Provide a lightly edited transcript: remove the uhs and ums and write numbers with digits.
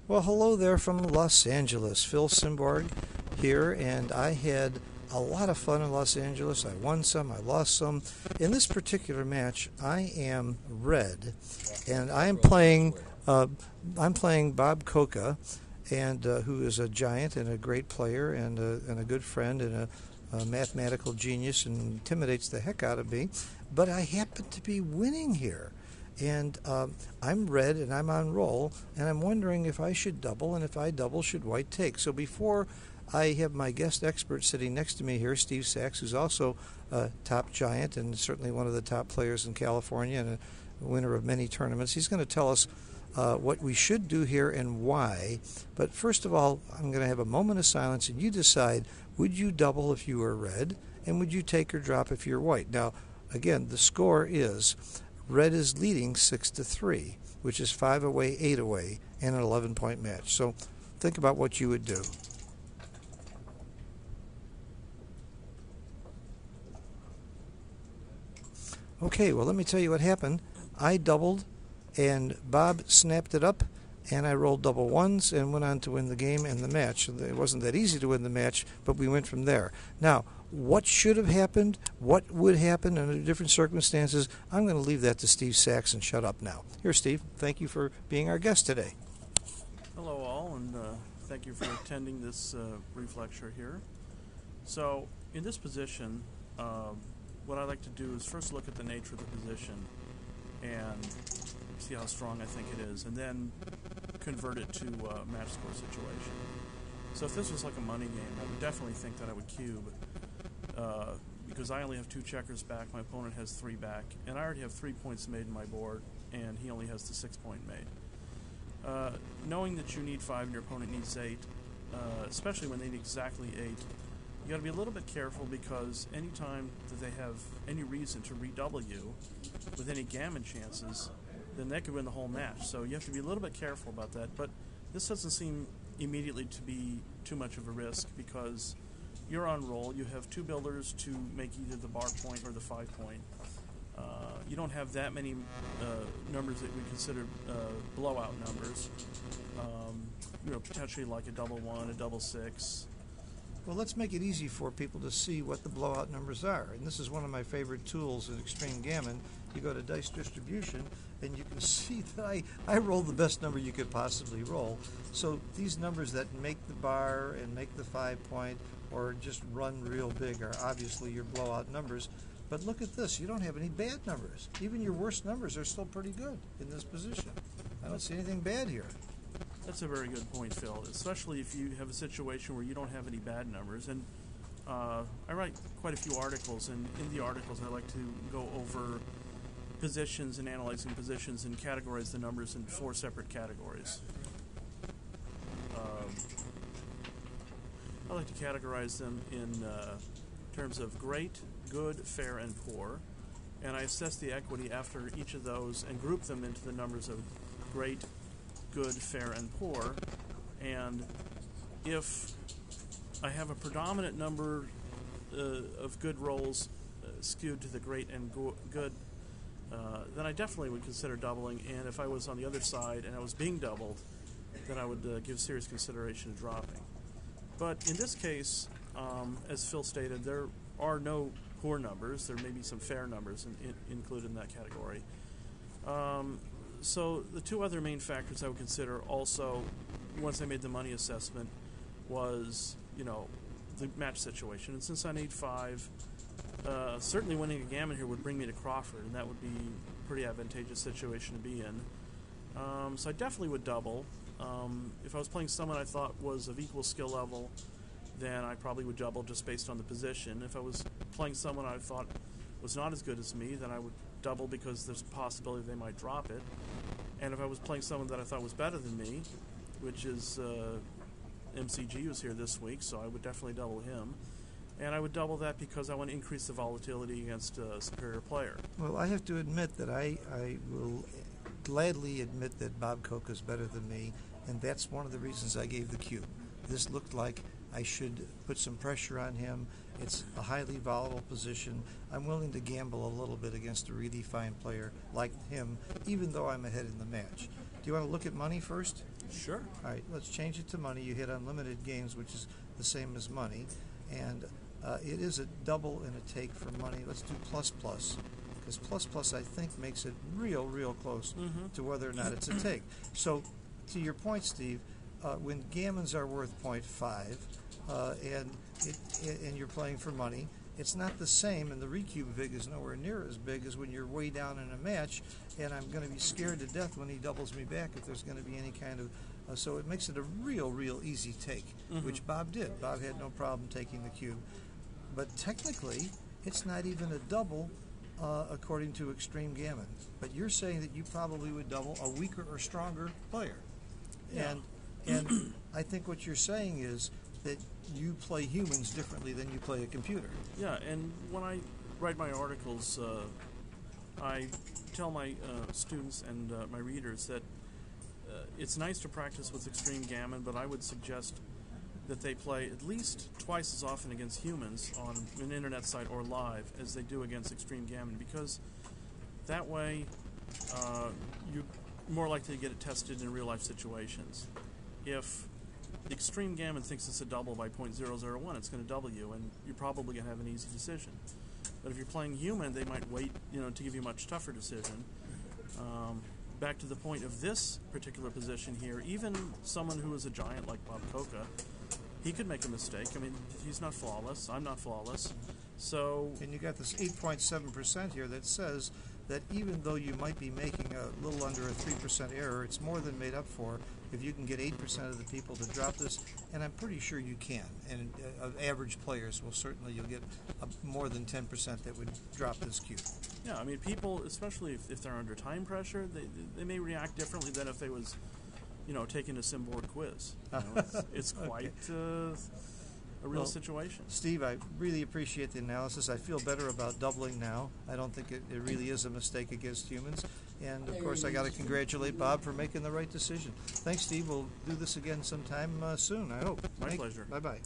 Well, hello there from Los Angeles. Phil Simborg here, and I had a lot of fun in Los Angeles. I won some, I lost some. In this particular match, I am red, and I'm playing Bob Coca, and who is a giant and a great player and a good friend and a mathematical genius and intimidates the heck out of me. But I happen to be winning here. And I'm red and I'm on roll, and I'm wondering if I should double, and if I double, should white take? So before I have my guest expert sitting next to me here, Steve Sachs, who's also a top giant and certainly one of the top players in California and a winner of many tournaments, he's going to tell us what we should do here and why. But first of all, I'm going to have a moment of silence, and you decide, would you double if you were red, and would you take or drop if you're white? Now, again, the score is red is leading 6-3, which is 5 away, 8 away, and an 11-point match. So think about what you would do. Okay, well, let me tell you what happened. I doubled, and Bob snapped it up, and I rolled double ones and went on to win the game and the match. It wasn't that easy to win the match, but we went from there. Now, what should have happened, what would happen under different circumstances, I'm going to leave that to Steve Sachs and shut up now. Here, Steve, thank you for being our guest today. Hello all, and thank you for attending this brief lecture here. So, in this position, what I like to do is first look at the nature of the position and see how strong I think it is, and then convert it to a match score situation. So if this was like a money game, I would definitely think that I would cube, because I only have 2 checkers back, my opponent has 3 back, and I already have 3 points made in my board, and he only has the 6-point made. Knowing that you need 5 and your opponent needs 8, especially when they need exactly 8, you got to be a little bit careful, because anytime that they have any reason to redouble you with any gammon chances, then that could win the whole match. So you have to be a little bit careful about that. But this doesn't seem immediately to be too much of a risk, because you're on roll. You have 2 builders to make either the bar point or the 5-point. You don't have that many numbers that we consider blowout numbers. Potentially like a double 1, a double 6. Well, let's make it easy for people to see what the blowout numbers are. And this is one of my favorite tools in Extreme Gammon. You go to Dice Distribution, and you can see that I rolled the best number you could possibly roll. So these numbers that make the bar and make the 5-point or just run real big are obviously your blowout numbers. But look at this. You don't have any bad numbers. Even your worst numbers are still pretty good in this position. I don't see anything bad here. That's a very good point, Phil, especially if you have a situation where you don't have any bad numbers. And I write quite a few articles, and in the articles I like to go over positions and analyzing positions and categorize the numbers in 4 separate categories. I like to categorize them in terms of great, good, fair, and poor. And I assess the equity after each of those and group them into the numbers of great, good, fair, and poor. And if I have a predominant number of good rolls skewed to the great and good, then I definitely would consider doubling. And if I was on the other side and I was being doubled, then I would give serious consideration to dropping. But in this case, as Phil stated, there are no poor numbers. There may be some fair numbers included in that category. So the 2 other main factors I would consider also, once I made the money assessment, was, the match situation. And since I need 5, certainly winning a gammon here would bring me to Crawford, and that would be a pretty advantageous situation to be in. So I definitely would double. If I was playing someone I thought was of equal skill level, then I probably would double just based on the position. If I was playing someone I thought was not as good as me, then I would double because there's a possibility they might drop it. And if I was playing someone that I thought was better than me, which is MCG was here this week, so I would definitely double him. And I would double that because I want to increase the volatility against a superior player. Well, I have to admit that I will gladly admit that Bob Coca is better than me, and that's one of the reasons I gave the cube. This looked like I should put some pressure on him. It's a highly volatile position. I'm willing to gamble a little bit against a really fine player like him, even though I'm ahead in the match. you want to look at money first? Sure. All right, let's change it to money. You hit unlimited games, which is the same as money. And it is a double and a take for money. Let's do plus plus, because plus plus I think makes it real close to whether or not it's a take. So to your point, Steve, when gammons are worth 0.5 and you're playing for money, it's not the same, and the recube vig is nowhere near as big as when you're way down in a match, and I'm going to be scared to death when he doubles me back if there's going to be any kind of... so it makes it a real easy take, which Bob did. Bob had no problem taking the cube. But technically, it's not even a double according to Extreme Gammon. But you're saying that you probably would double a weaker or stronger player. Yeah. And I think what you're saying is that you play humans differently than you play a computer. Yeah, and when I write my articles, I tell my students and my readers that it's nice to practice with Extreme Gammon, but I would suggest that they play at least twice as often against humans on an internet site or live as they do against Extreme Gammon, because that way you're more likely to get it tested in real-life situations. If Extreme Gammon thinks it's a double by 0.001, it's going to double you, and you're probably going to have an easy decision. But if you're playing human, they might wait, to give you a much tougher decision. Back to the point of this particular position here, even someone who is a giant like Bob Coca, he could make a mistake. I mean, he's not flawless. I'm not flawless. So, and you got this 8.7% here that says that even though you might be making a little under a 3% error, it's more than made up for if you can get 8% of the people to drop this, and I'm pretty sure you can. And of average players, you'll get more than 10% that would drop this cube. Yeah, I mean, people, especially if they're under time pressure, they may react differently than if they was, taking a SimBoard quiz. It's quite a real situation. Steve, I really appreciate the analysis. I feel better about doubling now. I don't think it really is a mistake against humans. And, of course, I got to congratulate Bob for making the right decision. Thanks, Steve. We'll do this again sometime soon, I hope. My pleasure. Bye-bye.